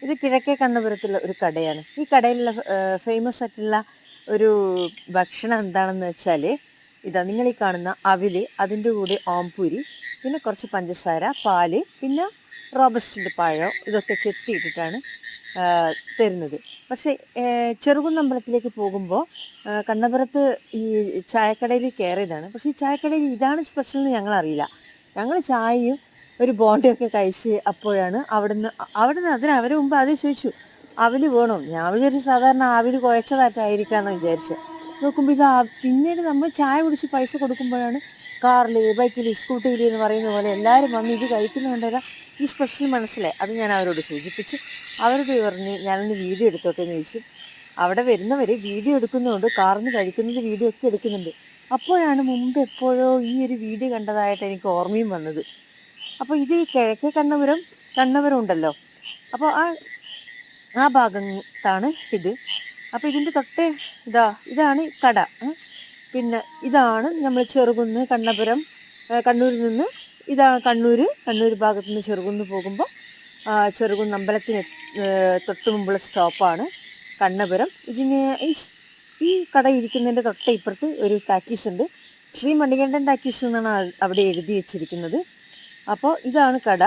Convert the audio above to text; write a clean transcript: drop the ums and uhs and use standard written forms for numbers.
ഇത് കിഴക്കേ കണ്ണപുരത്തുള്ള ഒരു കടയാണ്. ഈ കടയിലുള്ള ഫേമസ് ആയിട്ടുള്ള ഒരു ഭക്ഷണം എന്താണെന്ന് വെച്ചാൽ ഇതാ നിങ്ങൾ ഈ കാണുന്ന അവില്, അതിൻ്റെ കൂടെ ഓംപൂരി, പിന്നെ കുറച്ച് പഞ്ചസാര, പാല്, പിന്നെ റോബസ്റ്റിൻ്റെ പഴം, ഇതൊക്കെ ചെത്തിയിട്ടിട്ടാണ് തരുന്നത്. പക്ഷേ ചെറുകുന്നമ്പലത്തിലേക്ക് പോകുമ്പോൾ കണ്ണപുരത്ത് ഈ ചായക്കടയിൽ കയറിയതാണ്. പക്ഷേ ഈ ചായക്കടയിൽ ഇതാണ് സ്പെഷ്യൽ എന്ന് ഞങ്ങളറിയില്ല. ഞങ്ങൾ ചായയും ഒരു ബോണ്ടയൊക്കെ കഴിച്ച് അപ്പോഴാണ് അവിടുന്ന് അവർ മുമ്പ് ആദ്യം ചോദിച്ചു അവല് വേണോ. ഞാൻ വിചാരിച്ചു സാധാരണ അവല് കുഴച്ചതായിട്ടായിരിക്കാമെന്ന് വിചാരിച്ചു. നോക്കുമ്പോൾ പിന്നീട് നമ്മൾ ചായ കുടിച്ച് പൈസ കൊടുക്കുമ്പോഴാണ് കാറിൽ, ബൈക്കിൽ, സ്കൂട്ടിയിൽ എന്ന് പറയുന്ന പോലെ എല്ലാവരും വന്ന് ഇത് കഴിക്കുന്നതുകൊണ്ടല്ല ഈ സ്പെഷ്യൽ മനസ്സിലായി. അത് ഞാൻ അവരോട് സൂചിപ്പിച്ചു. അവരോട് പറഞ്ഞ് ഞാനൊന്ന് വീഡിയോ എടുത്തോട്ടെ എന്ന് ചോദിച്ചു. അവിടെ വരുന്നവർ വീഡിയോ എടുക്കുന്നതുകൊണ്ട് കാറിൽ നിന്ന് കഴിക്കുന്നത് വീഡിയോ ഒക്കെ എടുക്കുന്നുണ്ട്. അപ്പോഴാണ് മുമ്പ് എപ്പോഴോ ഈ ഒരു വീഡിയോ കണ്ടതായിട്ട് എനിക്ക് ഓർമ്മയും വന്നത്. അപ്പോൾ ഇത് ഈ കിഴക്കേ കണ്ണപുരം ഉണ്ടല്ലോ, അപ്പോൾ ആ ഭാഗത്താണ് ഇത്. അപ്പോൾ ഇതിൻ്റെ തൊട്ടേ ഇതാണ് കട. പിന്നെ ഇതാണ് നമ്മൾ ചെറുകുന്ന് കണ്ണപുരം, കണ്ണൂരിൽ നിന്ന് കണ്ണൂർ ഭാഗത്തു നിന്ന് ചെറുകുന്ന് പോകുമ്പോൾ ചെറുകുന്ന് അമ്പലത്തിന് തൊട്ട് മുമ്പുള്ള സ്റ്റോപ്പാണ് കണ്ണപുരം. ഈ കട ഇരിക്കുന്നതിൻ്റെ തൊട്ടേ ഇപ്പുറത്ത് ഒരു ടാക്കീസ് ഉണ്ട്. ശ്രീ മണികണ്ഠൻ ടാക്കീസ് എന്നാണ് അവിടെ എഴുതി വെച്ചിരിക്കുന്നത്. അപ്പോൾ ഇതാണ് കട.